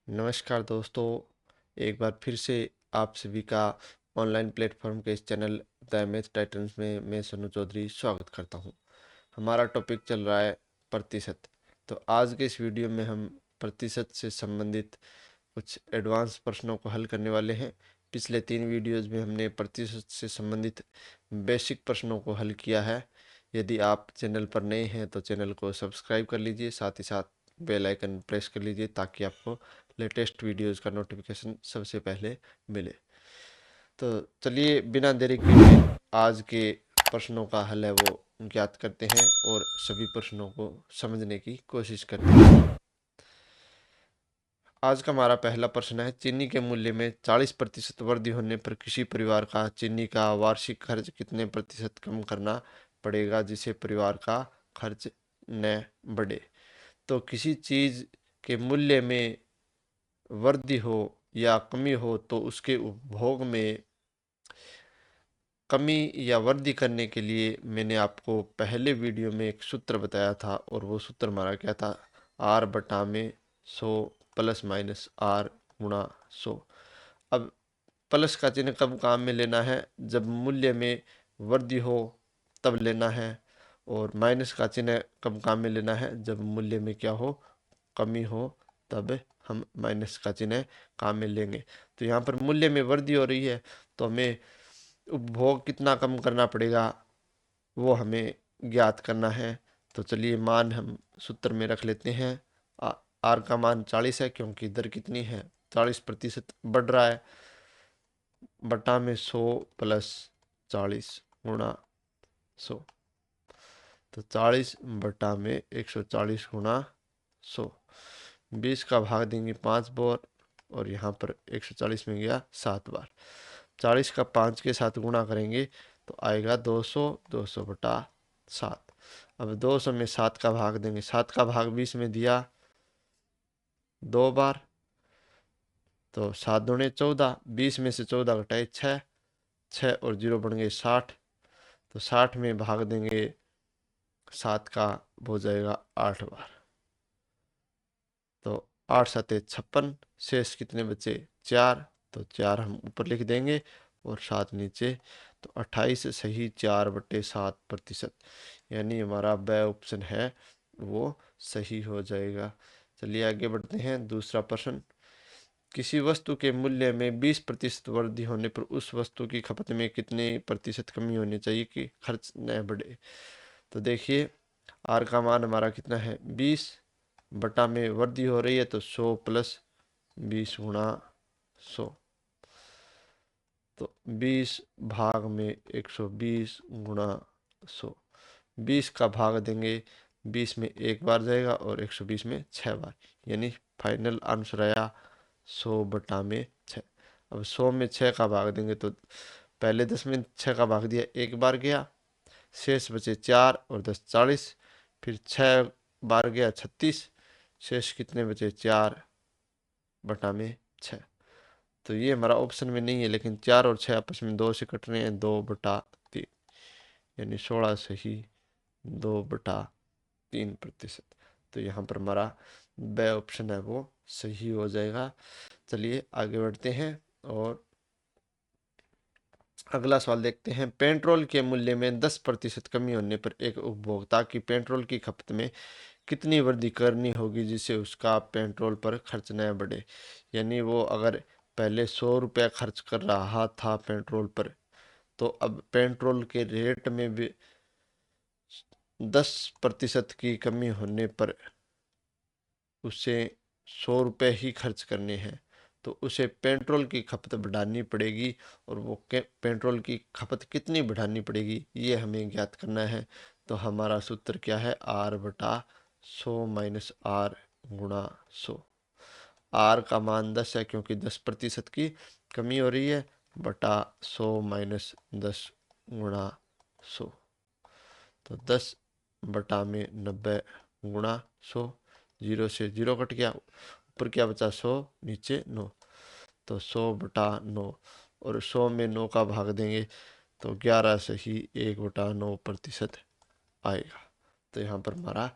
नमस्कार दोस्तों, एक बार फिर से आप सभी का ऑनलाइन प्लेटफॉर्म के इस चैनल द मैथ टाइटन्स में मैं सोनू चौधरी स्वागत करता हूं। हमारा टॉपिक चल रहा है प्रतिशत। तो आज के इस वीडियो में हम प्रतिशत से संबंधित कुछ एडवांस प्रश्नों को हल करने वाले हैं। पिछले 3 वीडियोज़ में हमने प्रतिशत से संबंधित बेसिक प्रश्नों को हल किया है। यदि आप चैनल पर नए हैं तो चैनल को सब्सक्राइब कर लीजिए, साथ ही साथ बेल आइकन प्रेस कर लीजिए ताकि आपको लेटेस्ट वीडियोज़ का नोटिफिकेशन सबसे पहले मिले। तो चलिए बिना देरी किए आज के प्रश्नों का हल है वो ज्ञात करते हैं और सभी प्रश्नों को समझने की कोशिश करते हैं। आज का हमारा पहला प्रश्न है, चीनी के मूल्य में 40% वृद्धि होने पर किसी परिवार का चीनी का वार्षिक खर्च कितने प्रतिशत कम करना पड़ेगा जिससे परिवार का खर्च न बढ़े। तो किसी चीज़ के मूल्य में वृद्धि हो या कमी हो तो उसके उपभोग में कमी या वृद्धि करने के लिए मैंने आपको पहले वीडियो में एक सूत्र बताया था और वो सूत्र हमारा क्या था, आर बटा में 100 प्लस माइनस आर गुणा 100। अब प्लस का चिन्ह कब काम में लेना है, जब मूल्य में वृद्धि हो तब लेना है, और माइनस का चिन्ह कब काम में लेना है, जब मूल्य में क्या हो, कमी हो, तब हम माइनस का चिन्ह काम में लेंगे। तो यहाँ पर मूल्य में वृद्धि हो रही है तो हमें उपभोग कितना कम करना पड़ेगा वो हमें ज्ञात करना है। तो चलिए मान हम सूत्र में रख लेते हैं। आर का मान 40 है क्योंकि दर कितनी है, 40% बढ़ रहा है, बटा में 100 प्लस 40 गुणा 100। तो 40 बटा में 140 गुणा 100। 20 का भाग देंगे 5 बार और यहाँ पर 140 में गया 7 बार। 40 का 5 के साथ गुणा करेंगे तो आएगा 200, 200 बटा 7। अब 200 में 7 का भाग देंगे, 7 का भाग 20 में दिया 2 बार, तो 7 दूने 14, 20 में से 14 घटाए 6, 6 और 0 बन गए 60। तो 60 में भाग देंगे 7 का, हो जाएगा 8 बार। तो 8 सते 56, शेष कितने बचे 4, तो 4 हम ऊपर लिख देंगे और 7 नीचे। तो 28 सही 4/7%, यानी हमारा ब ऑप्शन है वो सही हो जाएगा। चलिए आगे बढ़ते हैं। दूसरा प्रश्न, किसी वस्तु के मूल्य में 20% वृद्धि होने पर उस वस्तु की खपत में कितने प्रतिशत कमी होनी चाहिए कि खर्च न बढ़े। तो देखिए आर का मान हमारा कितना है 20, बटा में वृद्धि हो रही है तो 100 प्लस 20 गुणा 100। तो 20 भाग में 120 गुणा 100। 20 का भाग देंगे, 20 में एक बार जाएगा और 120 में 6 बार, यानी फाइनल आंसर आया 100 बटा में 6। अब 100 में 6 का भाग देंगे तो पहले 10 में 6 का भाग दिया, एक बार गया, शेष बचे 4 और 10 40, फिर 6 बार गया 36, शेष कितने बचे 4 बटा में 6। तो ये हमारा ऑप्शन में नहीं है, लेकिन 4 और 6 आपस में 2 से कट रहे हैं, 2/3, यानी 16 सही 2/3%। तो यहाँ पर हमारा ब ऑप्शन है वो सही हो जाएगा। चलिए आगे बढ़ते हैं और अगला सवाल देखते हैं। पेट्रोल के मूल्य में 10% कमी होने पर एक उपभोक्ता की पेट्रोल की खपत में कितनी वृद्धि करनी होगी जिससे उसका पेट्रोल पर खर्च न बढ़े। यानी वो अगर पहले 100 रुपया खर्च कर रहा था पेट्रोल पर, तो अब पेट्रोल के रेट में भी 10% की कमी होने पर उसे 100 रुपये ही खर्च करने हैं, तो उसे पेट्रोल की खपत बढ़ानी पड़ेगी। और वो पेट्रोल की खपत कितनी बढ़ानी पड़ेगी ये हमें ज्ञात करना है। तो हमारा सूत्र क्या है, आर बटा 100 माइनस आर गुणा 100। आर का मान 10 है क्योंकि 10% की कमी हो रही है, बटा 100 माइनस 10 गुणा 100। तो 10 बटा में 90 गुणा 100, 0 से 0 कट गया, ऊपर क्या बचा 100, नीचे 9, तो 100 बटा 9, और 100 में 9 का भाग देंगे तो 11 से ही 1/9% आएगा। तो यहाँ पर हमारा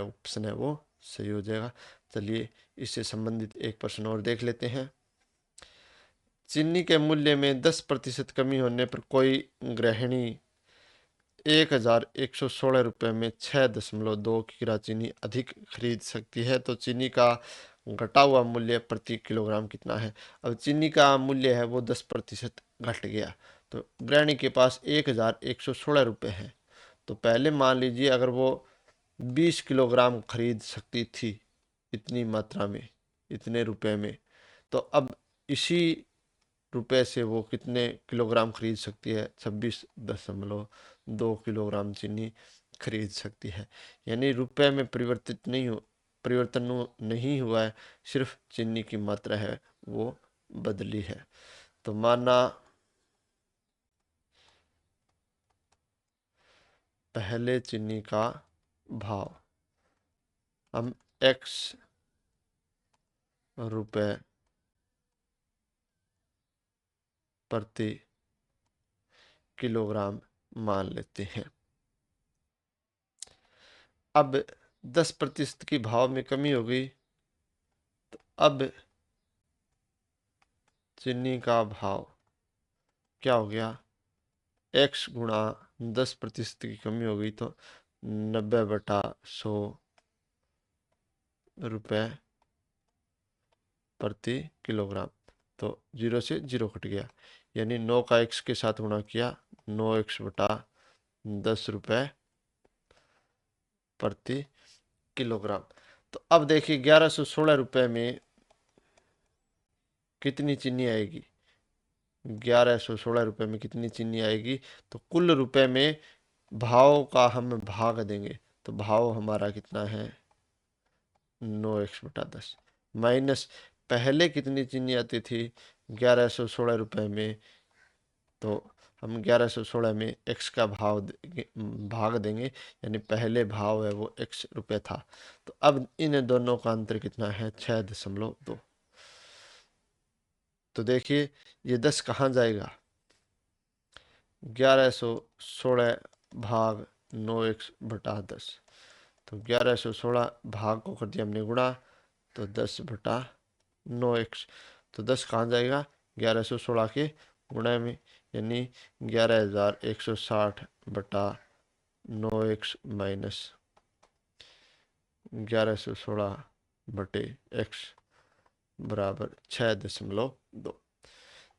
ऑप्शन है वो सही हो जाएगा। चलिए इससे संबंधित एक प्रश्न और देख लेते हैं। चीनी के मूल्य में 10% कमी होने पर कोई गृहिणी 1116 रुपये में 6.2 किलो चीनी अधिक खरीद सकती है। तो चीनी का घटा हुआ मूल्य प्रति किलोग्राम कितना है? अब चीनी का मूल्य है वो 10% घट गया, तो गृहिणी के पास 1116 रुपये है। तो पहले मान लीजिए अगर वो 20 किलोग्राम खरीद सकती थी इतनी मात्रा में, इतने रुपए में, तो अब इसी रुपए से वो कितने किलोग्राम खरीद सकती है? 26.2 किलोग्राम चीनी खरीद सकती है। यानी रुपए में परिवर्तन नहीं हुआ है, सिर्फ चीनी की मात्रा है वो बदली है। तो माना पहले चीनी का भाव हम x रुपए प्रति किलोग्राम मान लेते हैं। अब 10% की भाव में कमी हो गई, तो अब चीनी का भाव क्या हो गया? x गुणा 10% की कमी हो गई, तो 90/100 रुपये प्रति किलोग्राम। तो 0 से 0 कट गया, यानी 9 का x के साथ गुणा किया, 9x/10 रुपये प्रति किलोग्राम। तो अब देखिए 1116 रुपये में कितनी चीनी आएगी? 1116 रुपये में कितनी चीनी आएगी? तो कुल रुपए में भाव का हम भाग देंगे, तो भाव हमारा कितना है? 9x/10 माइनस पहले कितनी चीनी आती थी 1116 रुपये में, तो हम 1116 में x का भाग देंगे, यानी पहले भाव है वो x रुपये था। तो अब इन दोनों का अंतर कितना है? 6.2। तो देखिए ये 10 कहाँ जाएगा? 1116 भाग 9x/10। तो 1116 भाग को कर दिया हमने गुणा, तो 10/9x। तो 10 कहाँ जाएगा? 1116 के गुणा में, यानी 11,160/9x माइनस 1116/x बराबर 6.2।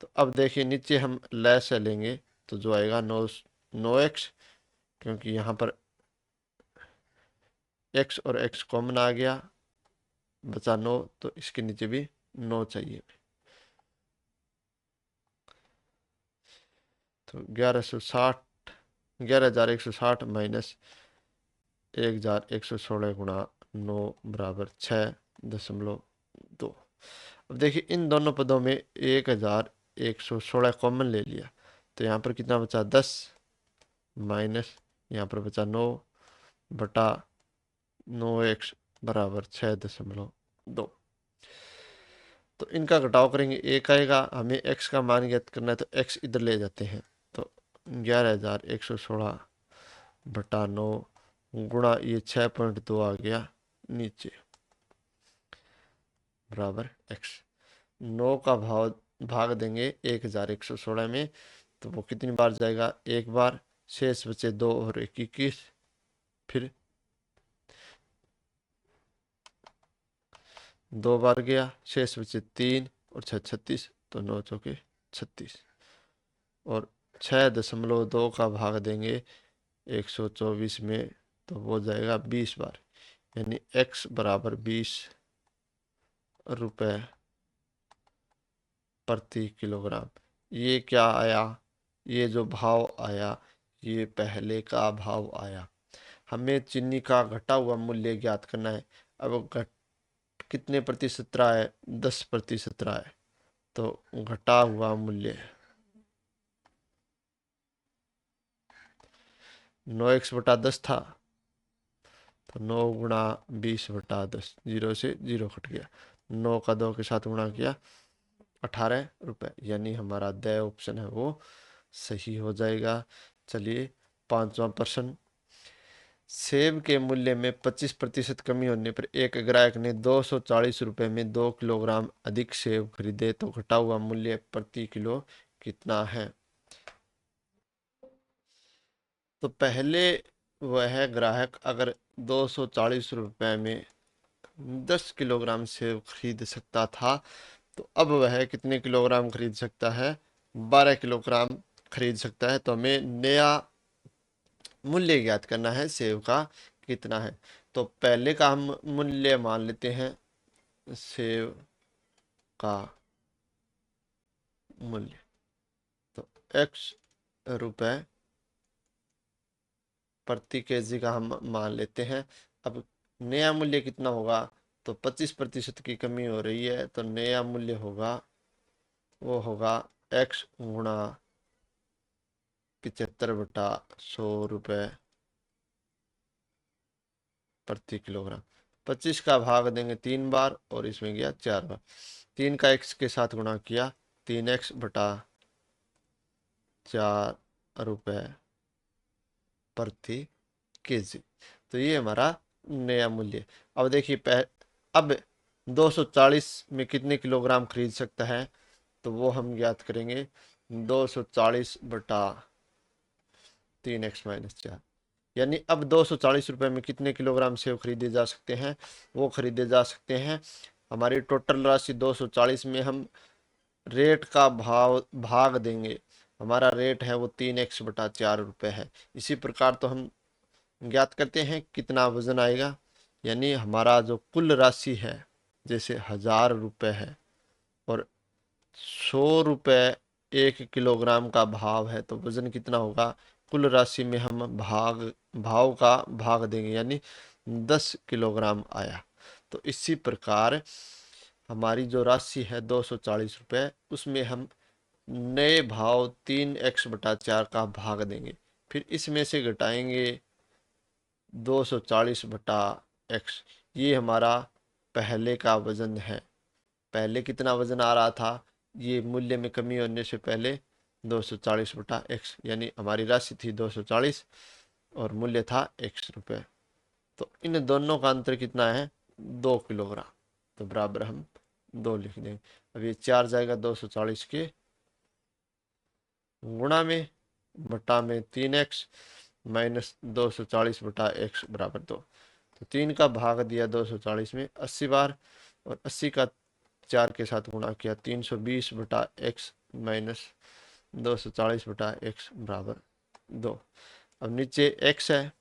तो अब देखिए नीचे हम लैस लेंगे, तो जो आएगा 9x, क्योंकि यहाँ पर x और x कॉमन आ गया, बचा 9, तो इसके नीचे भी 9 चाहिए। तो 11,160 माइनस 1,116 गुणा 9 बराबर 6.2। अब देखिए इन दोनों पदों में 1,116 कॉमन ले लिया, तो यहाँ पर कितना बचा? 10 माइनस यहाँ पर बचा 9/9x बराबर 6.2। तो इनका घटाव करेंगे, एक आएगा। हमें x का मान ज्ञात करना है, तो x इधर ले जाते हैं, तो 11,116/9 गुणा ये 6.2 आ गया नीचे बराबर x। 9 का भाग देंगे 1,116 में, तो वो कितनी बार जाएगा? एक बार। शेष बचे 2 और 21, फिर 2 बार गया, शेष बचे 3 और 6 36, तो 9 चौके 36। और 6.2 का भाग देंगे 124 में, तो वो जाएगा 20 बार, यानी x बराबर 20 रुपये प्रति किलोग्राम। ये क्या आया? ये जो भाव आया ये पहले का भाव आया। हमें चीनी का घटा हुआ मूल्य ज्ञात करना है। अब कितने प्रतिशत रहा है? 10% रहा है, तो घटा हुआ मूल्य 9x/10 था, तो 9 गुणा 20/10, 0 से 0 कट गया, 9 का 2 के साथ गुणा किया, 18 रुपये, यानी हमारा द ऑप्शन है वो सही हो जाएगा। चलिए 5वां प्रश्न। सेब के मूल्य में 25% कमी होने पर एक ग्राहक ने 240 रुपये में 2 किलोग्राम अधिक सेब खरीदे तो घटा हुआ मूल्य प्रति किलो कितना है। तो पहले वह ग्राहक अगर 240 रुपये में 10 किलोग्राम सेब खरीद सकता था तो अब वह कितने किलोग्राम खरीद सकता है, 12 किलोग्राम खरीद सकता है। तो हमें नया मूल्य ज्ञात करना है सेब का कितना है। तो पहले का हम मूल्य मान लेते हैं, सेब का मूल्य तो x रुपए प्रति केजी का हम मान लेते हैं। अब नया मूल्य कितना होगा, तो 25% की कमी हो रही है तो नया मूल्य होगा, वो होगा x गुणा 75/100 रुपये प्रति किलोग्राम। 25 का भाग देंगे 3 बार और इसमें गया 4 बार। 3 का x के साथ गुणा किया, 3x/4 रुपये प्रति केजी। तो ये हमारा नया मूल्य। अब देखिए अब 240 में कितने किलोग्राम खरीद सकता है, तो वो हम ज्ञात करेंगे 240/3x-4। यानी अब 240 रुपये में कितने किलोग्राम सेब खरीदे जा सकते हैं, वो खरीदे जा सकते हैं। हमारी टोटल राशि 240 में हम रेट का भाग देंगे। हमारा रेट है वो 3x/4 रुपये है। इसी प्रकार तो हम ज्ञात करते हैं कितना वजन आएगा, यानी हमारा जो कुल राशि है, जैसे 1000 रुपये है और 100 रुपये 1 किलोग्राम का भाव है, तो वजन कितना होगा, कुल राशि में हम भाव का भाग देंगे, यानी 10 किलोग्राम आया। तो इसी प्रकार हमारी जो राशि है 240 रुपये, उसमें हम नए भाव 3x/4 का भाग देंगे, फिर इसमें से घटाएंगे 240/x। ये हमारा पहले का वजन है। पहले कितना वजन आ रहा था, ये मूल्य में कमी होने से पहले 240/x, यानी हमारी राशि थी 240 और मूल्य था x रुपये। तो इन दोनों का अंतर कितना है, 2 किलोग्राम। तो बराबर हम 2 लिख देंगे। अब ये 4 जाएगा 240 के गुणा में बटा में 3x माइनस 240/x बराबर 2। तो 3 का भाग दिया 240 में 80 बार और 80 का 4 के साथ गुणा किया, 320/x माइनस 240/x बराबर 2। अब नीचे x है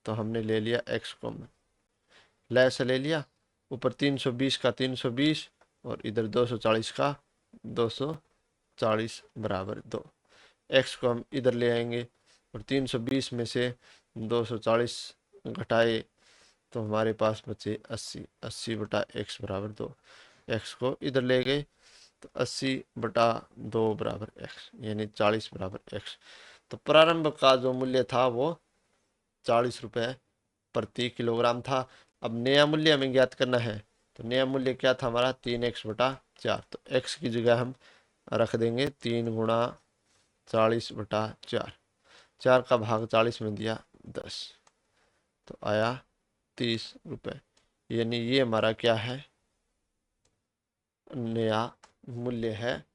तो हमने ले लिया x कॉमन, लैस ले लिया, ऊपर 320 का 320 और इधर 240 का 240 बराबर 2। x को हम इधर ले आएंगे और 320 में से 240 घटाए तो हमारे पास बचे 80। 80/x बराबर 2। x को इधर ले गए तो 80/2 बराबर x, यानी 40 बराबर x। तो प्रारंभ का जो मूल्य था वो 40 रुपये प्रति किलोग्राम था। अब नया मूल्य हमें ज्ञात करना है, तो नया मूल्य क्या था हमारा, 3x/4। तो x की जगह हम रख देंगे 3x/40/4। 4 का भाग 40 में दिया 10, तो आया 30 रुपये। यानी ये हमारा क्या है, नया मूल्य है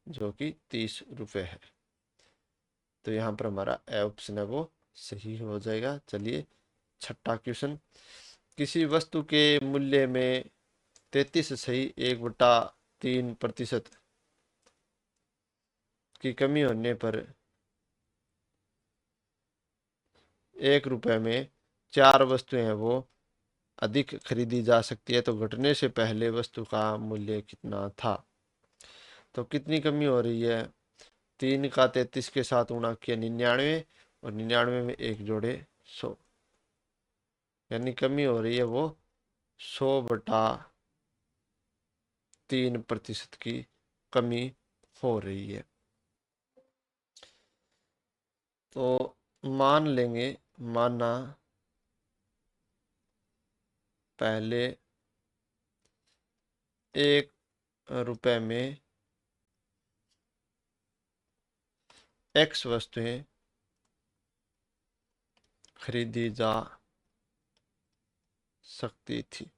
जो कि 30 रुपये है। तो यहाँ पर हमारा ए ऑप्शन है वो सही हो जाएगा। चलिए छठा क्वेश्चन, किसी वस्तु के मूल्य में 33 सही 1/3% की कमी होने पर 1 रुपये में 4 वस्तुएं हैं वो अधिक खरीदी जा सकती है, तो घटने से पहले वस्तु का मूल्य कितना था। तो कितनी कमी हो रही है, 3 का 33 के साथ गुणा किया 99 और 99 में 1 जोड़े 100, यानी कमी हो रही है वो 100/3% की कमी हो रही है। तो मान लेंगे, माना पहले 1 रुपये में x वस्तुएं खरीदी जा सकती थी।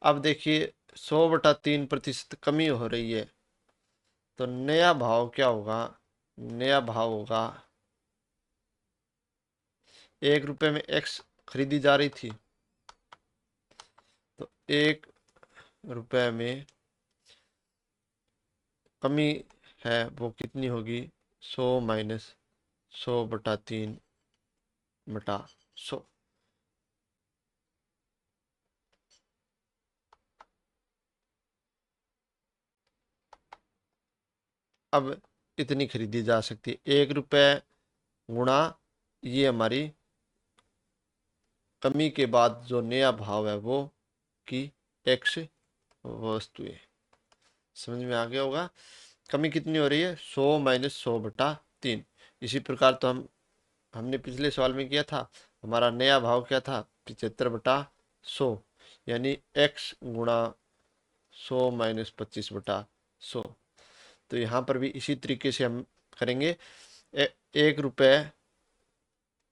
अब देखिए 100/3% कमी हो रही है, तो नया भाव क्या होगा? नया भाव होगा 1 रुपए में एक्स खरीदी जा रही थी, तो 1 रुपए में कमी है वो कितनी होगी? 100-100/3/100। अब इतनी खरीदी जा सकती है। 1 रुपए गुणा ये हमारी कमी के बाद जो नया भाव है वो की एक्स वस्तुएं। समझ में आ गया होगा? कमी कितनी हो रही है? 100-100/3। इसी प्रकार तो हमने पिछले सवाल में किया था। हमारा नया भाव क्या था? 75/100, यानी x गुणा 100-25/100। तो यहाँ पर भी इसी तरीके से हम करेंगे। 1 रुपए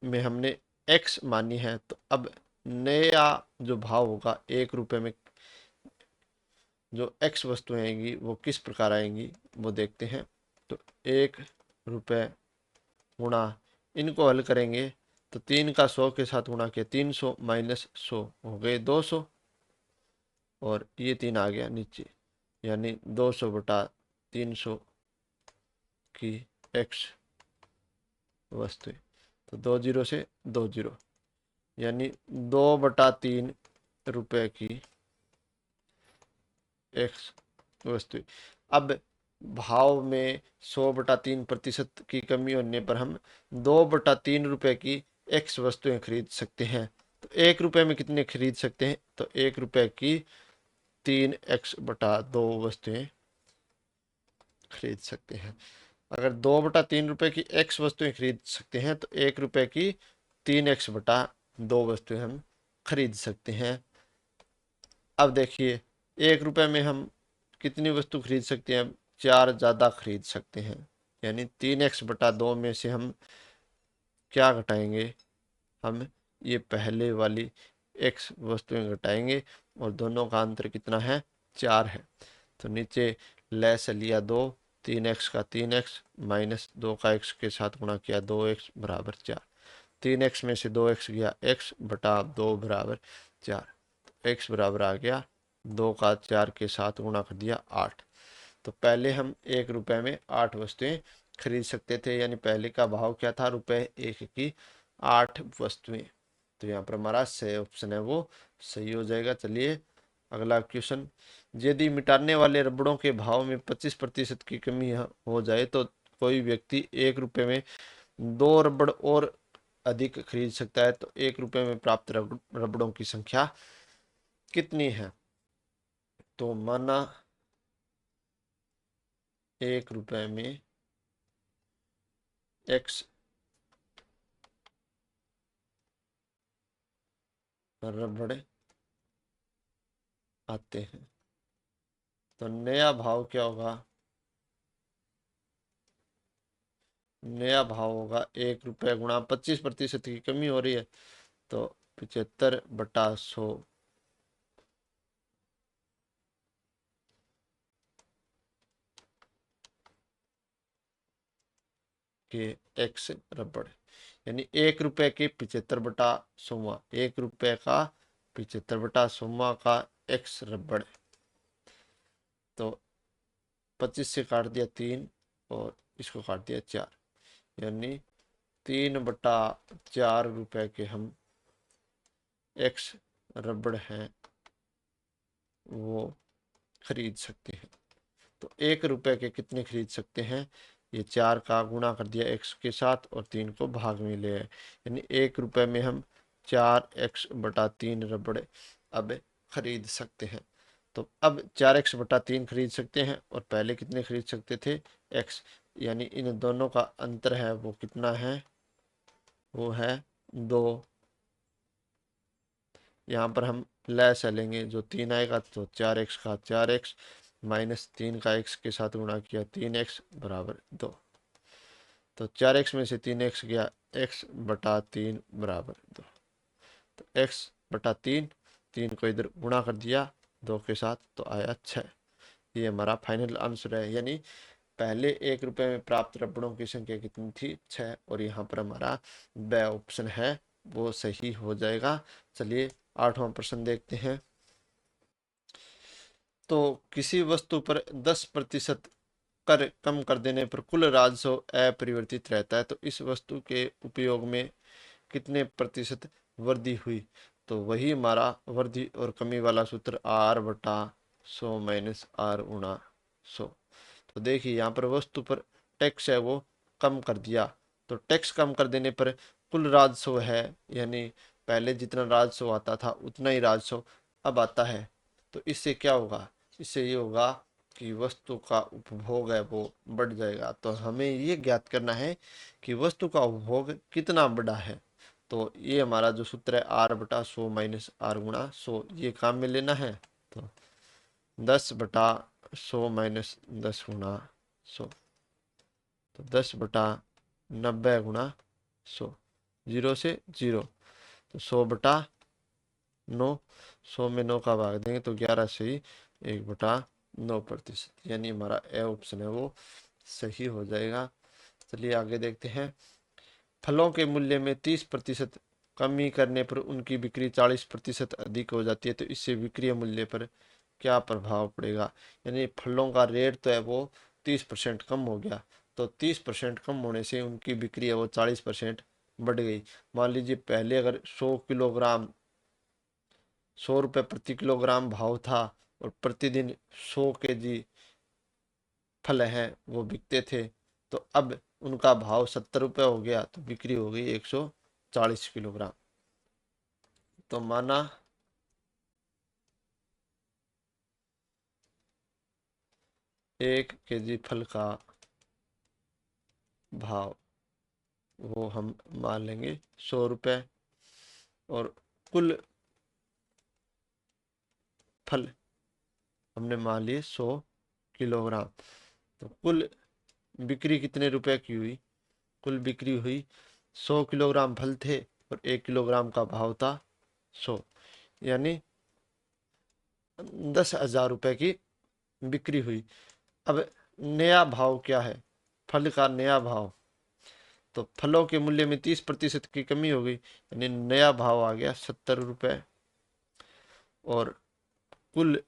में हमने x मानी है, तो अब नया जो भाव होगा 1 रुपए में जो x वस्तुएं आएंगी वो किस प्रकार आएंगी वो देखते हैं। तो 1 रुपए गुणा, इनको हल करेंगे तो 3 का 100 के साथ गुणा किया 300 माइनस 100 हो गए 200, और ये 3 आ गया नीचे, यानी 200/300 की x वस्तुएं। तो 2 जीरो से 2 जीरो, यानी 2/3 रुपए की एक्स वस्तु। अब भाव में 100/3% की कमी होने पर हम 2/3 रुपए की एक्स वस्तुएं खरीद सकते हैं। तो 1 रुपए में कितने खरीद सकते हैं? तो 1 रुपए की 3x/2 वस्तुएं खरीद सकते हैं। अगर 2/3 रुपए की एक्स वस्तुएं खरीद सकते हैं तो 1 रुपए की 3x/2 वस्तुएं हम खरीद सकते हैं। अब देखिए 1 रुपए में हम कितनी वस्तु खरीद सकते हैं? 4 ज़्यादा खरीद सकते हैं, यानी 3x/2 में से हम क्या घटाएंगे? हम ये पहले वाली x वस्तुएं घटाएंगे, और दोनों का अंतर कितना है? 4 है। तो नीचे लैस लिया 2, 3x का 3x माइनस 2 का x के साथ गुणा किया 2x बराबर 4। 3x में से 2x गया, x/2 बराबर 4। x बराबर आ गया 2 का 4 के साथ गुणा कर दिया 8। तो पहले हम 1 रुपए में 8 वस्तुएं खरीद सकते थे, यानी पहले का भाव क्या था? रुपए 1 की 8 वस्तुएं। तो यहाँ पर हमारा सही ऑप्शन है वो सही हो जाएगा। चलिए अगला क्वेश्चन। यदि मिटाने वाले रबड़ों के भाव में 25% की कमी हो जाए तो कोई व्यक्ति 1 रुपए में 2 रबड़ और अधिक खरीद सकता है, तो 1 रुपए में प्राप्त रबड़ों की संख्या कितनी है? तो माना 1 रुपए में x रबड़ आते हैं, तो नया भाव क्या होगा? नया भाव होगा 1 रुपए गुणा 25% की कमी हो रही है, तो 75/100 के एक्स रबड़, यानी 1 रुपए के 75/100, 1 रुपए का 75/100 का एक्स रबड़। तो 25 से काट दिया 3 और इसको काट दिया 4, यानी 3/4 रुपए के हम एक्स रबड़ हैं वो खरीद सकते हैं। तो 1 रुपए के कितने खरीद सकते हैं? ये 4 का गुणा कर दिया x के साथ और 3 को भाग में ले आए, यानी 1 रुपए में हम 4x/3 रबड़ अब खरीद सकते हैं। तो अब 4x/3 खरीद सकते हैं, और पहले कितने खरीद सकते थे? x, यानी इन दोनों का अंतर है वो कितना है? वो है 2। यहाँ पर हम लैस लेंगे, जो 3 आएगा तो 4x का 4x माइनस 3 का x के साथ गुणा किया 3x बराबर 2। तो 4x में से 3x गया, x/3 बराबर 2। तो x/3 3 को इधर गुणा कर दिया 2 के साथ तो आया 6। ये हमारा फाइनल आंसर है। यानी पहले 1 रुपए में प्राप्त रबड़ों की संख्या कितनी थी? 6। और यहाँ पर हमारा ब ऑप्शन है वो सही हो जाएगा। चलिए 8वां प्रश्न देखते हैं। तो किसी वस्तु पर 10% कर कम कर देने पर कुल राजस्व अपरिवर्तित रहता है, तो इस वस्तु के उपयोग में कितने प्रतिशत वृद्धि हुई? तो वही हमारा वृद्धि और कमी वाला सूत्र R बटा 100 माइनस R गुणा 100। तो देखिए यहाँ पर वस्तु पर टैक्स है वो कम कर दिया, तो टैक्स कम कर देने पर कुल राजस्व है, यानी पहले जितना राजस्व आता था उतना ही राजस्व अब आता है। तो इससे क्या होगा? इससे ये होगा कि वस्तु का उपभोग है वो बढ़ जाएगा। तो हमें ये ज्ञात करना है कि वस्तु का उपभोग कितना बढ़ा है। तो ये हमारा जो सूत्र है R बटा 100 माइनस R गुणा 100, ये काम में लेना है। तो 10 बटा 100 माइनस 10 गुणा 100, तो 10 बटा 90 गुणा 100, 0 से 0, तो 100 बटा 9, 100 में 9 का भाग देंगे तो 11 से ही 1 बटा 9%, यानी हमारा ए ऑप्शन है वो सही हो जाएगा। चलिए आगे देखते हैं। फलों के मूल्य में 30% कमी करने पर उनकी बिक्री 40% अधिक हो जाती है, तो इससे विक्रय मूल्य पर क्या प्रभाव पड़ेगा? यानी फलों का रेट तो है वो 30% कम हो गया, तो 30% कम होने से उनकी बिक्री है वो 40% बढ़ गई। मान लीजिए पहले अगर 100 रुपये प्रति किलोग्राम भाव था और प्रतिदिन 100 kg फल हैं वो बिकते थे, तो अब उनका भाव 70 रुपये हो गया, तो बिक्री हो गई 140 किलोग्राम। तो माना 1 kg फल का भाव वो हम मान लेंगे 100 रुपये, और कुल फल हमने मान लिए 100 किलोग्राम। तो कुल बिक्री कितने रुपए की हुई? कुल बिक्री हुई 100 किलोग्राम फल थे और 1 किलोग्राम का भाव था 100, यानी 10,000 रुपये की बिक्री हुई। अब नया भाव क्या है? फल का नया भाव, तो फलों के मूल्य में 30% की कमी हो गई, यानी नया भाव आ गया 70 रुपये, और कुल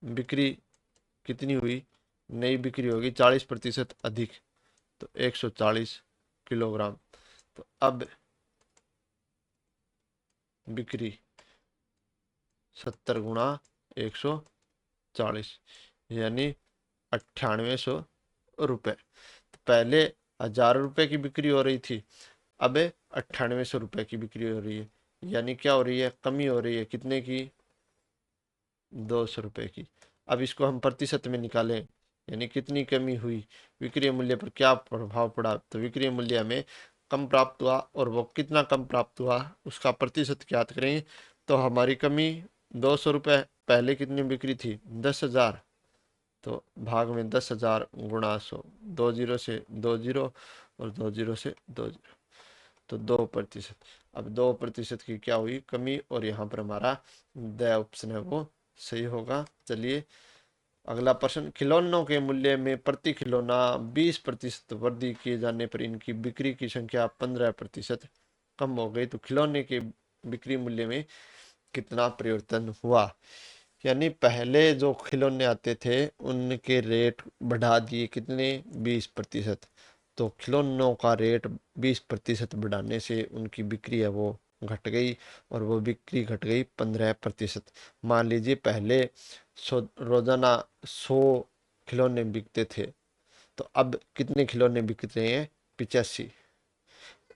बिक्री कितनी हुई? नई बिक्री होगी 40% अधिक, तो 140 किलोग्राम। तो अब बिक्री 70 गुणा 140, यानी 9800 रुपये। तो पहले 1000 रुपये की बिक्री हो रही थी, अब 9800 रुपये की बिक्री हो रही है, यानी क्या हो रही है? कमी हो रही है। कितने की? 200 रुपये की। अब इसको हम प्रतिशत में निकालें, यानी कितनी कमी हुई, विक्रय मूल्य पर क्या प्रभाव पड़ा? तो विक्रय मूल्य हमें कम प्राप्त हुआ, और वो कितना कम प्राप्त हुआ उसका प्रतिशत ज्ञात करें। तो हमारी कमी 200 रुपये, पहले कितनी बिक्री थी? 10,000, तो भाग में 10,000 गुणा 100, 2 जीरो से 2 जीरो और 2 जीरो से 2 जीरो, तो 2%। अब 2% की क्या हुई? कमी, और यहाँ पर हमारा द ऑप्शन है वो सही होगा। चलिए अगला प्रश्न। खिलौनों के मूल्य में प्रति खिलौना 20% वृद्धि किए जाने पर इनकी बिक्री की संख्या 15% कम हो गई, तो खिलौने के बिक्री मूल्य में कितना परिवर्तन हुआ? यानी पहले जो खिलौने आते थे उनके रेट बढ़ा दिए, कितने? 20%। तो खिलौनों का रेट 20% बढ़ाने से उनकी बिक्री है वो घट गई, और वो बिक्री घट गई 15%। मान लीजिए पहले रोजाना 100 खिलौने बिकते थे, तो अब कितने खिलौने बिक रहे हैं? 85।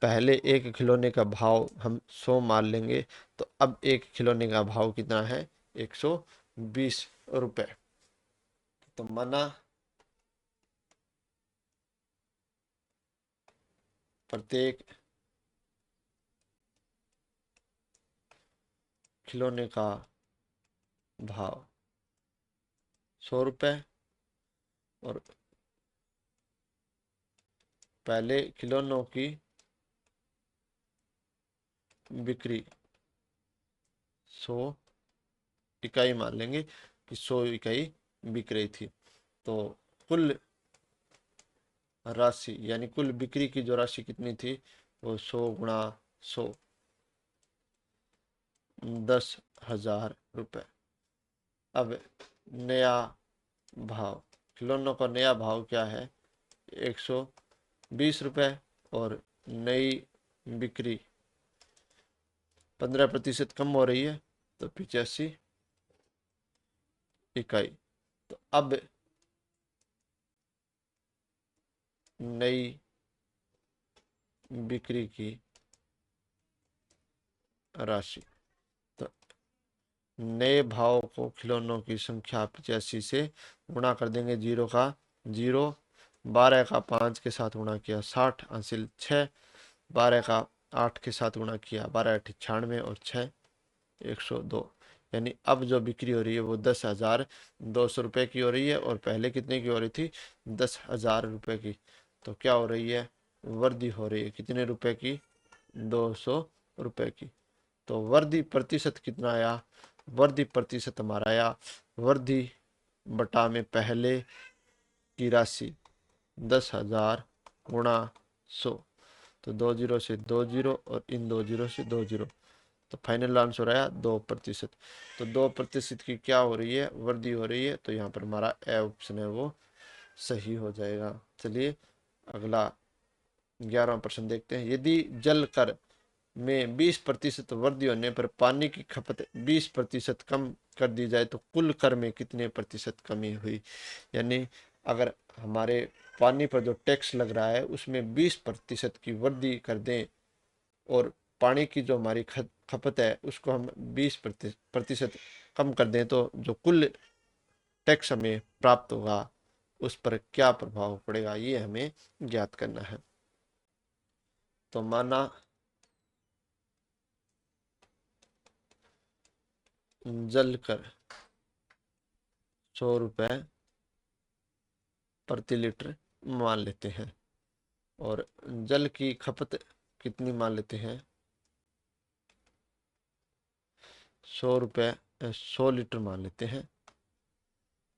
पहले एक खिलौने का भाव हम 100 मान लेंगे, तो अब एक खिलौने का भाव कितना है? 120 रुपये। तो माना प्रत्येक खिलौने का भाव 100 रुपये, और पहले खिलौनों की बिक्री 100 इकाई मान लेंगे कि 100 इकाई बिक रही थी। तो कुल राशि यानी कुल बिक्री की जो राशि कितनी थी वो 100 गुणा 100, 10,000 रुपये। अब नया भाव, खिलौनों का नया भाव क्या है? 120 रुपये। और नई बिक्री 15% कम हो रही है तो 85 इकाई। तो अब नई बिक्री की राशि, तो नए भाव को खिलौनों की संख्या 85 से गुणा कर देंगे। जीरो का जीरो, 12 का 5 के साथ गुणा किया 60, हासिल 6, 12 का 8 के साथ गुणा किया 12 98 और 6 102। यानी अब जो बिक्री हो रही है वो 10,200 रुपये की हो रही है और पहले कितने की हो रही थी? 10,000 रुपये की। तो क्या हो रही है? वृद्धि हो रही है। कितने रुपए की? 200 रुपये की। तो वृद्धि प्रतिशत कितना आया? वृद्धि प्रतिशत हमारा आया वृद्धि बटा में पहले की राशि 10,000 गुणा 100। तो 2 जीरो से 2 जीरो और इन 2 जीरो से 2 जीरो, तो फाइनल आंसर आया 2%। तो 2% की क्या हो रही है? वृद्धि हो रही है। तो यहाँ पर हमारा ए ऑप्शन है वो सही हो जाएगा। चलिए अगला 11% देखते हैं। यदि जल कर में 20% वृद्धि होने पर पानी की खपत 20% कम कर दी जाए तो कुल कर में कितने प्रतिशत कमी हुई? यानी अगर हमारे पानी पर जो टैक्स लग रहा है उसमें 20% की वृद्धि कर दें और पानी की जो हमारी खपत है उसको हम 20% कम कर दें तो जो कुल टैक्स हमें प्राप्त होगा उस पर क्या प्रभाव पड़ेगा, ये हमें ज्ञात करना है। तो माना जल कर 100 रुपये प्रति लीटर मान लेते हैं और जल की खपत कितनी मान लेते हैं? 100 रुपये 100 लीटर मान लेते हैं।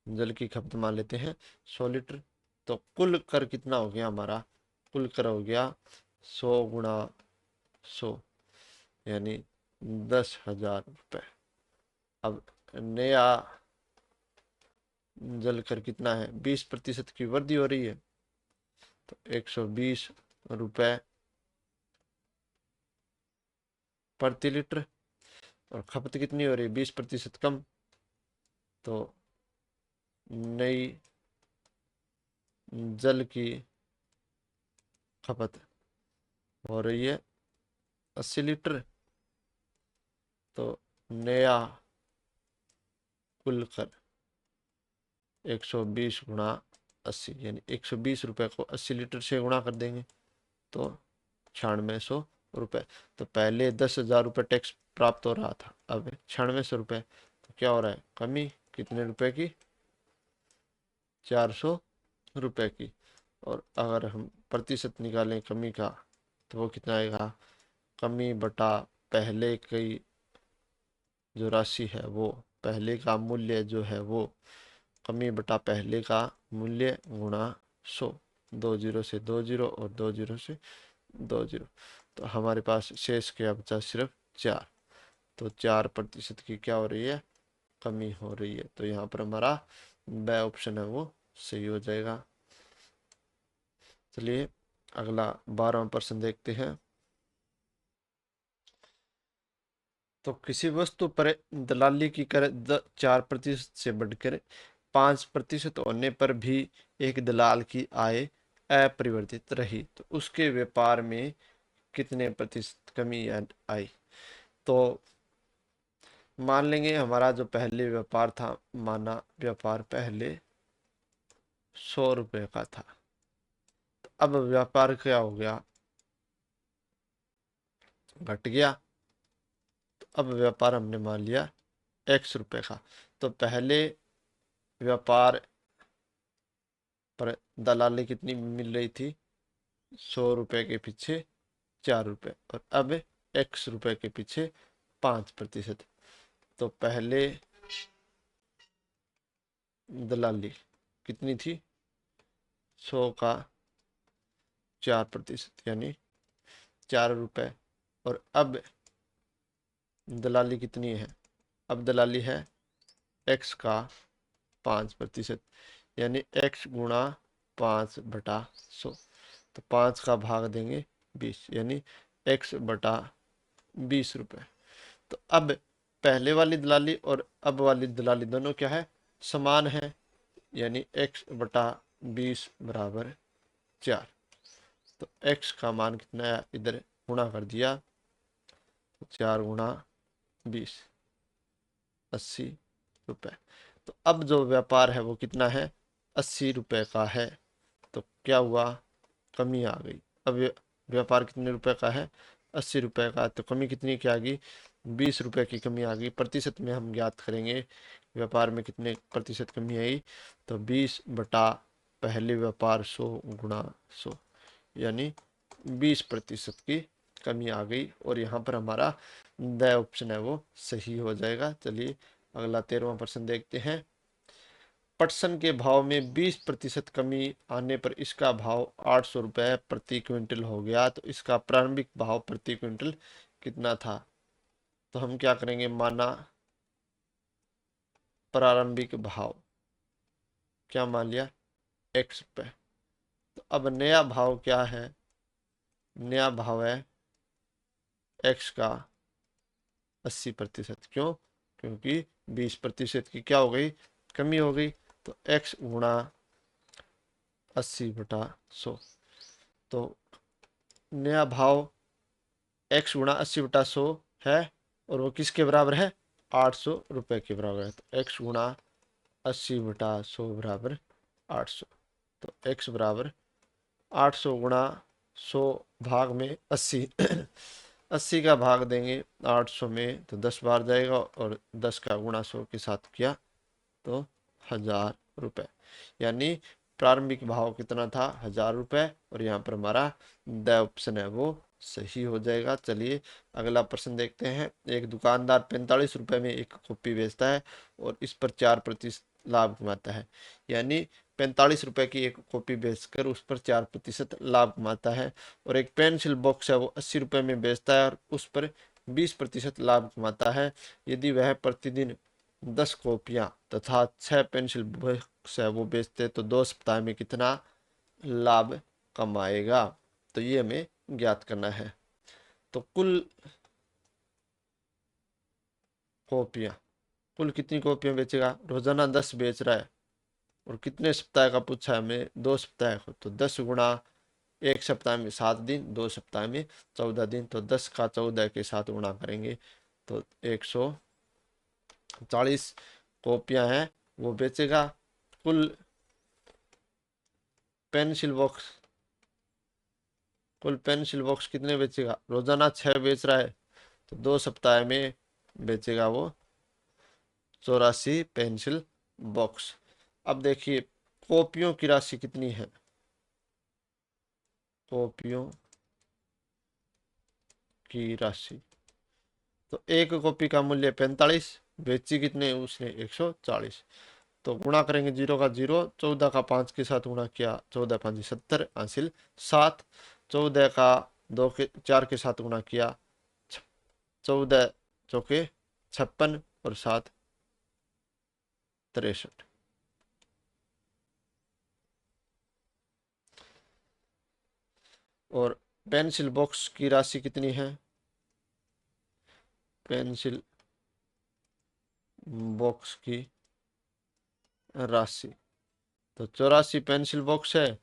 जल की खपत मान लेते हैं 100 लीटर। तो कुल कर कितना हो गया हमारा? कुल कर हो गया 100 गुणा 100 यानी 10,000 रुपये। अब नया जल कर कितना है? 20% की वृद्धि हो रही है तो 120 रुपये प्रति लीटर। और खपत कितनी हो रही है? 20% कम। तो नई जल की खपत हो रही है 80 लीटर। तो नया कुल कर 120 गुणा 80 यानी 120 रुपये को 80 लीटर से गुणा कर देंगे तो 9600 रुपये। तो पहले 10,000 रुपये टैक्स प्राप्त हो रहा था, अब 9600 रुपये। तो क्या हो रहा है? कमी कितने रुपए की? 400 रुपये की। और अगर हम प्रतिशत निकालें कमी का तो वो कितना आएगा? कमी बटा पहले की जो राशि है वो, पहले का मूल्य जो है वो, कमी बटा पहले का मूल्य गुणा 100। 2 जीरो से 2 जीरो और 2 जीरो से 2 जीरो। तो हमारे पास शेष क्या बचा? सिर्फ 4। तो 4% की क्या हो रही है? कमी हो रही है। तो यहाँ पर हमारा ब ऑप्शन है वो सही हो जाएगा। चलिए अगला 12% देखते हैं। तो किसी वस्तु पर दलाली की कर 4% से बढ़कर 5% होने पर भी एक दलाल की आय अपरिवर्तित रही तो उसके व्यापार में कितने प्रतिशत कमी आई? तो मान लेंगे हमारा जो पहले व्यापार था, माना व्यापार पहले 100 रुपये का था, तो अब व्यापार क्या हो गया? घट गया। तो अब व्यापार हमने मान लिया X रुपये का। तो पहले व्यापार पर दलाली कितनी मिल रही थी? 100 रुपये के पीछे 4 रुपये और अब X रुपये के पीछे 5%। तो पहले दलाली कितनी थी, 100 का 4% यानी 4 रुपए। और अब दलाली कितनी है, अब दलाली है x का 5%, यानी x गुणा 5/100। तो 5 का भाग देंगे 20, यानी x बटा 20 रुपए। तो अब पहले वाली दलाली और अब वाली दलाली दोनों क्या है, समान है, यानी x बटा 20 बराबर 4। तो x का मान कितना है, इधर गुणा कर दिया, 4 गुणा 20, 80 रुपए। तो अब जो व्यापार है वो कितना है, 80 रुपए का है। तो क्या हुआ, कमी आ गई। अब व्यापार कितने रुपए का है, 80 रुपए का। तो कमी कितनी की आ गई, 20 रुपए की कमी आ गई। प्रतिशत में हम ज्ञात करेंगे व्यापार में कितने प्रतिशत कमी आई। तो 20 बटा पहले व्यापार 100 गुणा 100, यानी 20% की कमी आ गई। और यहाँ पर हमारा द ऑप्शन है वो सही हो जाएगा। चलिए अगला 13वां प्रश्न देखते हैं। पटसन के भाव में 20% कमी आने पर इसका भाव 800 रुपये प्रति क्विंटल हो गया। तो इसका प्रारंभिक भाव प्रति क्विंटल कितना था। तो हम क्या करेंगे, माना प्रारंभिक भाव क्या मान लिया, x रुपये। तो अब नया भाव क्या है, नया भाव है x का 80%। क्यों, क्योंकि 20% की क्या हो गई, कमी हो गई। तो x गुणा 80/100। तो नया भाव x गुणा 80/100 है, और वो किसके बराबर है, 800 रुपये के बराबर है। तो x गुणा 80/100 बराबर 800। तो x बराबर 800 गुणा 100 भाग में 80 80 का भाग देंगे 800 में, तो 10 बार जाएगा, और 10 का गुणा 100 के साथ किया तो 1000 रुपये। यानी प्रारंभिक भाव कितना था, 1000 रुपये। और यहाँ पर हमारा द ऑप्शन है वो सही हो जाएगा। चलिए अगला प्रश्न देखते हैं। एक दुकानदार 45 रुपये में एक कॉपी बेचता है और इस पर 4% लाभ कमाता है। यानी 45 रुपये की एक कॉपी बेचकर उस पर 4% लाभ कमाता है। और एक पेंसिल बॉक्स है वो 80 रुपये में बेचता है और उस पर 20% लाभ कमाता है। यदि वह प्रतिदिन 10 कॉपियां तथा 6 पेंसिल बॉक्स है वो बेचते तो 2 सप्ताह में कितना लाभ कमाएगा। तो ये हमें ज्ञात करना है। तो कॉपियां कुल कितनी कॉपियां बेचेगा, रोजाना 10 बेच रहा है, और कितने सप्ताह का पूछा है हमें, 2 सप्ताह को। तो 10 गुणा 1 सप्ताह में 7 दिन, 2 सप्ताह में 14 दिन। तो 10 का 14 के साथ गुणा करेंगे तो 140 कॉपियां हैं वो बेचेगा। कुल पेंसिल बॉक्स कुल पेंसिल बॉक्स कितने बेचेगा, रोजाना 6 बेच रहा है, तो 2 सप्ताह में बेचेगा वो 84 पेंसिल बॉक्स। अब देखिए कॉपियों की राशि कितनी है, कॉपियों की राशि। तो एक कॉपी का मूल्य 45, बेची कितने उसने 140। तो गुणा करेंगे 0 का 0, 14 का 5 के साथ गुणा किया, 14 5 70 हासिल 7। 14 का 2 के 4 के साथ गुणा किया, 14 चौके 56 और 7 63। और पेंसिल बॉक्स की राशि कितनी है, पेंसिल बॉक्स की राशि। तो 84 पेंसिल बॉक्स है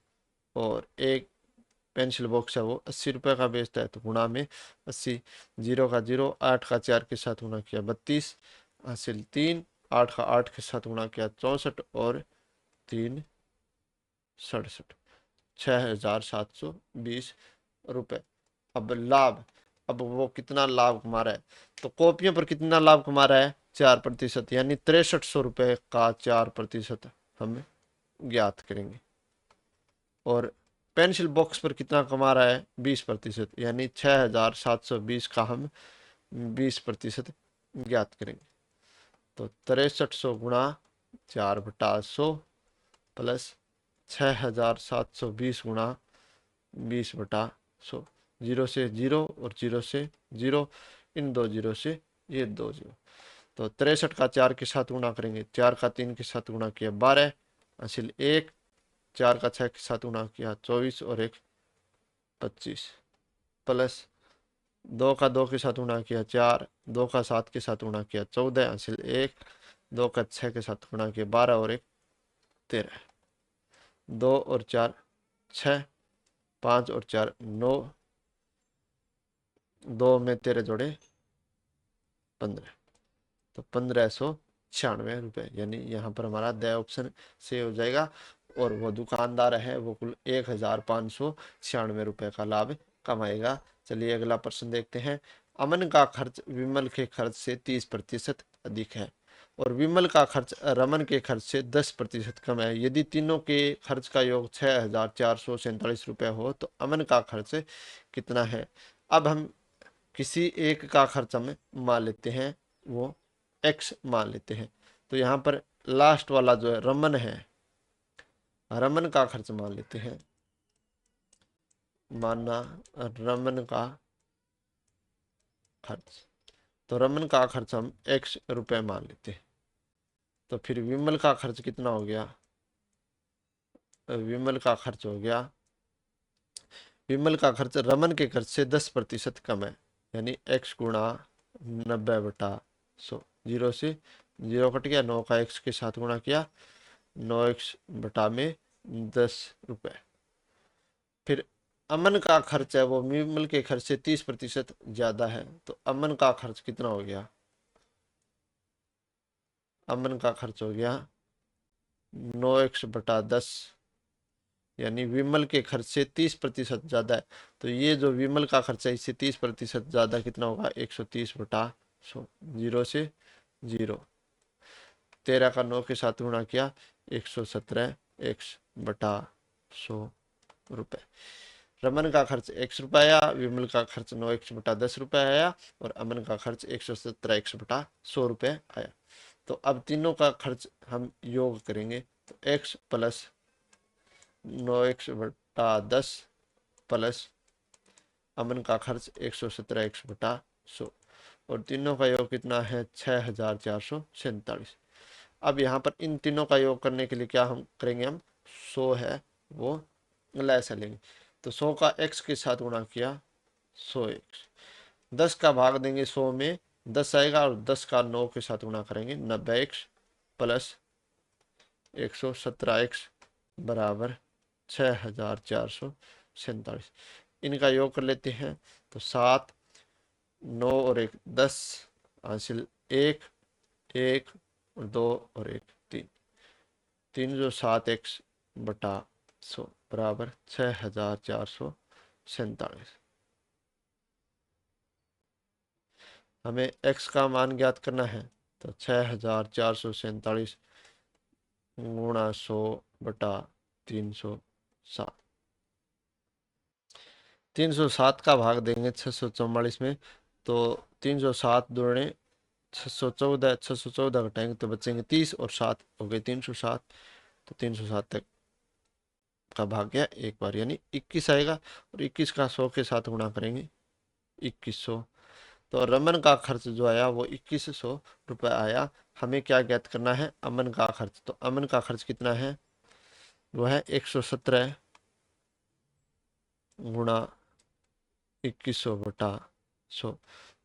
और एक पेंसिल बॉक्स है वो 80 रुपये का बेचता है। तो गुणा में 80, 0 का 0, 8 का 4 के साथ गुणा किया 32 हासिल 3, 8 का 8 के साथ गुणा किया 64 और 3 67, 6720 रुपये। अब लाभ, अब वो कितना लाभ कमा रहा है, तो कॉपियों पर कितना लाभ कमा रहा है, 4%, यानी 6300 रुपये का 4% हम ज्ञात करेंगे। और पेंसिल बॉक्स पर कितना कमा रहा है, 20%, यानी 6720 का हम 20% ज्ञात करेंगे। तो 6300 गुणा 4/100 प्लस 6720 गुणा 20/100। 0 से 0 और 0 से 0, इन दो 0 से ये 2 0। तो 63 का 4 के साथ गुणा करेंगे, 4 का 3 के साथ गुणा किया 12 हासिल 1, 4 का 6 के साथ गुणा किया 24 और 1 25 प्लस 2 का 2 के साथ गुणा किया 4, 2 का 7 के साथ गुणा किया 14 हासिल 1, 2 का 6 के साथ गुणा किया 12 और 1 13, 2 और 4 6, 5 और 4 9, 2 में 13 जोड़े 15, तो 1596 रुपये, यानी यहाँ पर हमारा द ऑप्शन से हो जाएगा। और वो दुकानदार है वो कुल 1596 रुपये का लाभ कमाएगा। चलिए अगला प्रश्न देखते हैं। अमन का खर्च विमल के खर्च से 30% अधिक है और विमल का खर्च रमन के खर्च से 10% कम है। यदि तीनों के खर्च का योग 6447 रुपये हो तो अमन का खर्च कितना है। अब हम किसी एक का खर्च हम मान लेते हैं, वो x मान लेते हैं। तो यहाँ पर लास्ट वाला जो है रमन है, रमन का खर्च मान लेते हैं, माना रमन का खर्च, तो रमन का खर्च हम x रुपए मान लेते हैं। तो फिर विमल का खर्च कितना हो गया, विमल का खर्च हो गया, विमल का खर्च रमन के खर्च से 10% कम है, यानी x गुणा 90/100। 0 से 0 कट गया, 9 का x के साथ गुणा किया, 9x बटा में 10 रुपए। फिर अमन का खर्च है वो विमल के खर्च से 30% ज्यादा है, तो अमन का खर्च कितना हो गया, अमन का खर्च हो गया 9x/10, यानी विमल के खर्च से 30% ज्यादा है। तो ये जो विमल का खर्च है इससे 30% ज्यादा कितना होगा, 130/100। 0 से 0, 13 का 9 के साथ गुणा किया, 117x/100 रुपए। रमन का खर्च x रुपये आया, विमल का खर्च 9x/10 रुपये आया और अमन का खर्च 117x/100 रुपये आया। तो अब तीनों का खर्च हम योग करेंगे, तो x प्लस 9x/10 प्लस अमन का खर्च 117x/100 और तीनों का योग कितना है 6447। अब यहाँ पर इन तीनों का योग करने के लिए क्या हम करेंगे, हम 100 है वो लैस लेंगे। तो 100 का x के साथ गुणा किया 100x, 10 का भाग देंगे 100 में 10 आएगा और 10 का 9 के साथ गुणा करेंगे 90x प्लस 117x बराबर 6447। इनका योग कर लेते हैं, तो 7, 9 और 1 10 हासिल 1, 1 और 2 और 1 3, 307x/100 बराबर 6447। हमें x का मान ज्ञात करना है, तो 6447 गुणा 100/307, 307 का भाग देंगे 644 में, तो 307 दूणे 614, 614 घटाएंगे तो बचेंगे 30 और 7 हो गए 307। तो 307 तक का भाग गया एक बार, यानी 21 आएगा और 21 का 100 के साथ गुणा करेंगे 2100। तो रमन का खर्च जो आया वो 2100 रुपये आया। हमें क्या ज्ञात करना है, अमन का खर्च। तो अमन का खर्च कितना है, वो है 117 गुणा 2100/100,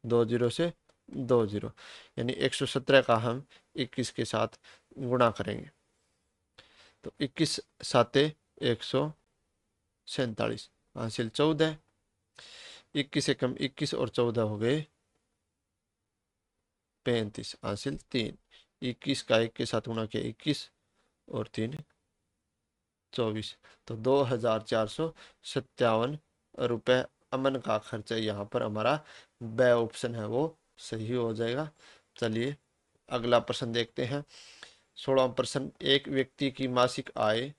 2 0 से 2 0, यानी 117 का हम 21 के साथ गुणा करेंगे, तो 21 साते 147 हासिल 14, 21 से कम 21 और 14 हो गए 35 हासिल 3, 21 का 1 के साथ गुणा किया 21 और 3 24, तो 2457 रुपये अमन का खर्च है। यहाँ पर हमारा ब ऑप्शन है वो सही हो जाएगा। चलिए अगला प्रश्न देखते हैं। 16वां प्रश्न, एक व्यक्ति की मासिक आय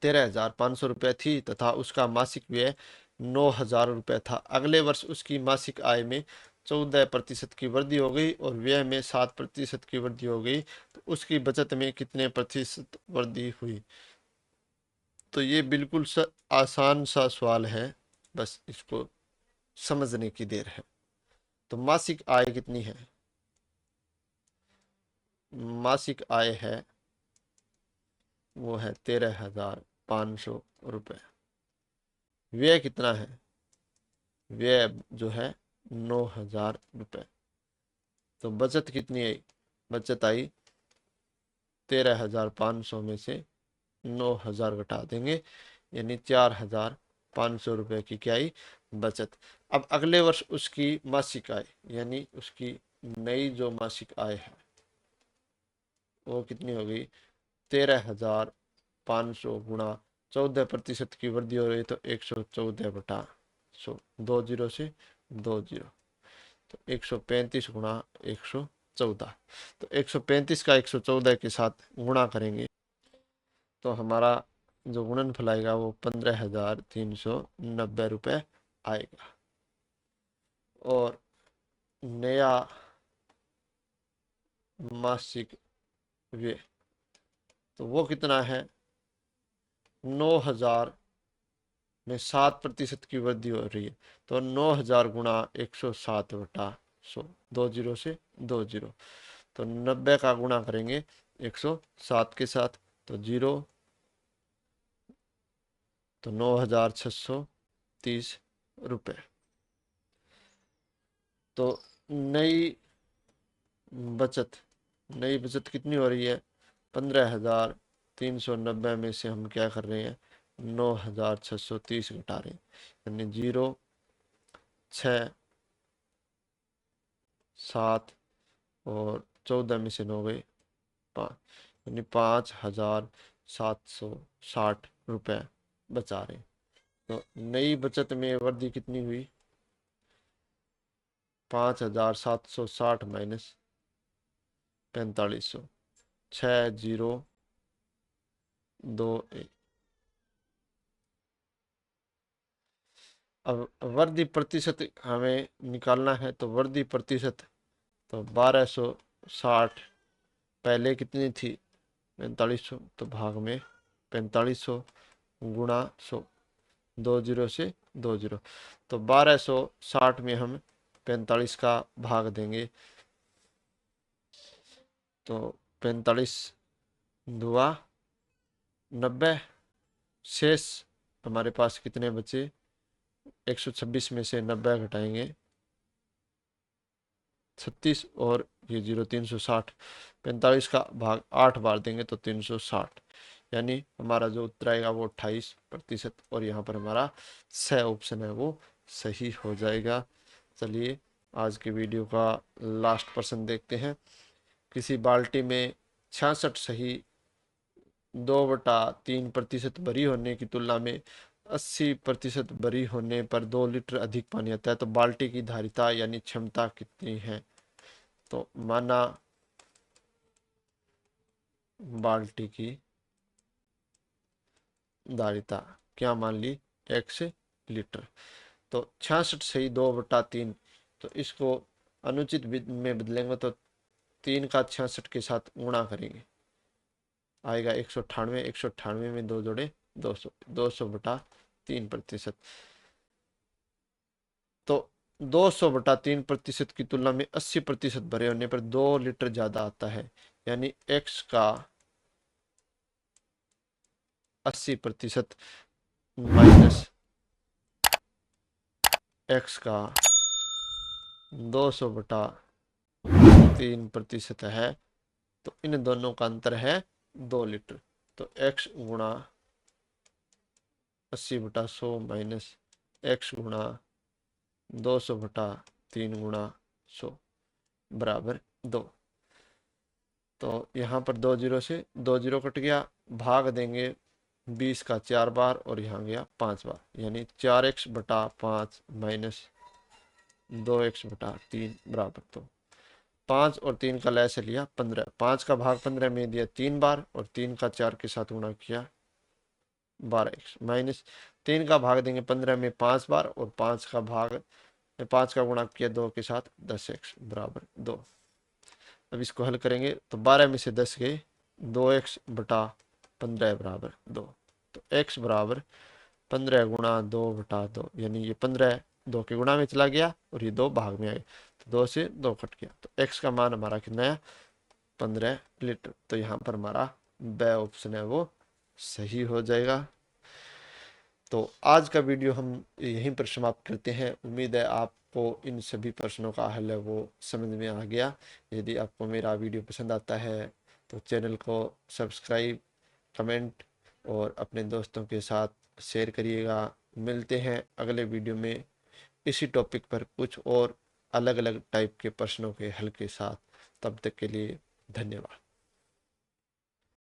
13,500 रुपये थी तथा उसका मासिक व्यय 9,000 रुपये था। अगले वर्ष उसकी मासिक आय में 14% की वृद्धि हो गई और व्यय में 7% की वृद्धि हो गई, तो उसकी बचत में कितने प्रतिशत वृद्धि हुई। तो ये बिल्कुल आसान सा सवाल है, बस इसको समझने की देर है। तो मासिक आय कितनी है? मासिक आय है, वो है 13,500 रुपये। व्यय कितना है? व्यय जो है 9,000 रुपये। तो बचत कितनी आई? बचत आई 13,500 में से 9,000 घटा देंगे, यानी 4,500 रुपये की क्या आई? बचत। अब अगले वर्ष उसकी मासिक आय, यानी उसकी नई जो मासिक आय है वो कितनी हो गई? 13,500 गुणा 14% की वृद्धि हो रही, तो 114/100, 2 जीरो से 2 जीरो, तो 135 गुणा 114। तो 135 का 114 के साथ गुणा करेंगे तो हमारा जो गुणनफल आएगा वो 15,390 रुपये आएगा। और नया मासिक व्यय तो वो कितना है? 9,000 में 7% की वृद्धि हो रही है, तो 9,000 गुणा 107/100, 2 जीरो से 2 जीरो, तो 90 का गुणा करेंगे 107 के साथ, तो जीरो, तो 9,630 रुपये। तो नई बचत, नई बचत कितनी हो रही है? 15,390 में से हम क्या कर रहे हैं? 9,630 घटा रहे हैं, यानी 0, 6, 7 और 14 में से 9 गए 5, यानी 5,760 रुपये बचा रहे हैं। तो नई बचत में वृद्धि कितनी हुई? 5,760 माइनस 4500, 6,021। अब वृद्धि प्रतिशत हमें निकालना है, तो वृद्धि प्रतिशत तो 1260 पहले कितनी थी? 4500, तो भाग में 4500 गुणा 100, 2 जीरो से 2 जीरो, तो 1260 में हम 45 का भाग देंगे, तो 45 दुआ 90, शेष हमारे पास कितने बचे? 126 में से 90 घटाएंगे 36, और ये 0, 360, 45 का भाग 8 बार देंगे तो 360, यानी हमारा जो उत्तर आएगा वो 28%। और यहाँ पर हमारा स ऑप्शन है वो सही हो जाएगा। चलिए आज के वीडियो का लास्ट प्रश्न देखते हैं। किसी बाल्टी में 66 सही 2/3% भरी होने की तुलना में 80% भरी होने पर 2 लीटर अधिक पानी आता है, तो बाल्टी की धारिता यानी क्षमता कितनी है? तो माना बाल्टी की धारिता क्या मान ली? 1 लीटर। तो 66 सही 2/3, तो इसको अनुचित में बदलेंगे तो 3 का 66 के साथ गुणा करेंगे, आएगा 198, 198 में 2 जोड़े 200, 200/3%। तो 200/3% की तुलना में 80% भरे होने पर 2 लीटर ज्यादा आता है, यानी x का 80% माइनस x का 200/3% है, तो इन दोनों का अंतर है 2 लीटर। तो x गुणा 80/100 माइनस x गुणा 200/3 गुणा 100 बराबर 2। तो यहाँ पर 2 जीरो से 2 जीरो कट गया, भाग देंगे 20 का 4 बार और यहाँ गया 5 बार, यानी 4x/5 माइनस 2x/3 बराबर 2। 5 और 3 का लय से लिया 15, 5 का भाग 15 में दिया 3 बार और 3 का 4 के साथ गुणा किया 12x, माइनस 3 का भाग देंगे 15 में 5 बार और 5 का भाग 5 का गुणा किया 2 के साथ 10x बराबर 2। अब इसको हल करेंगे तो 12 में से 10 गए, 2x बटा 15 बराबर 2। तो x बराबर 15 गुणा 2 बटा 2, यानी ये 15 2 के गुणा में चला गया और ये 2 भाग में आए, तो 2 से 2 कट गया। तो x का मान हमारा कितना है, 15 लीटर। तो यहाँ पर हमारा ब ऑप्शन है वो सही हो जाएगा। तो आज का वीडियो हम यहीं पर समाप्त करते हैं। उम्मीद है आपको इन सभी प्रश्नों का हल है वो समझ में आ गया। यदि आपको मेरा वीडियो पसंद आता है तो चैनल को सब्सक्राइब, कमेंट और अपने दोस्तों के साथ शेयर करिएगा। मिलते हैं अगले वीडियो में इसी टॉपिक पर कुछ और अलग अलग टाइप के प्रश्नों के हल के साथ। तब तक के लिए धन्यवाद।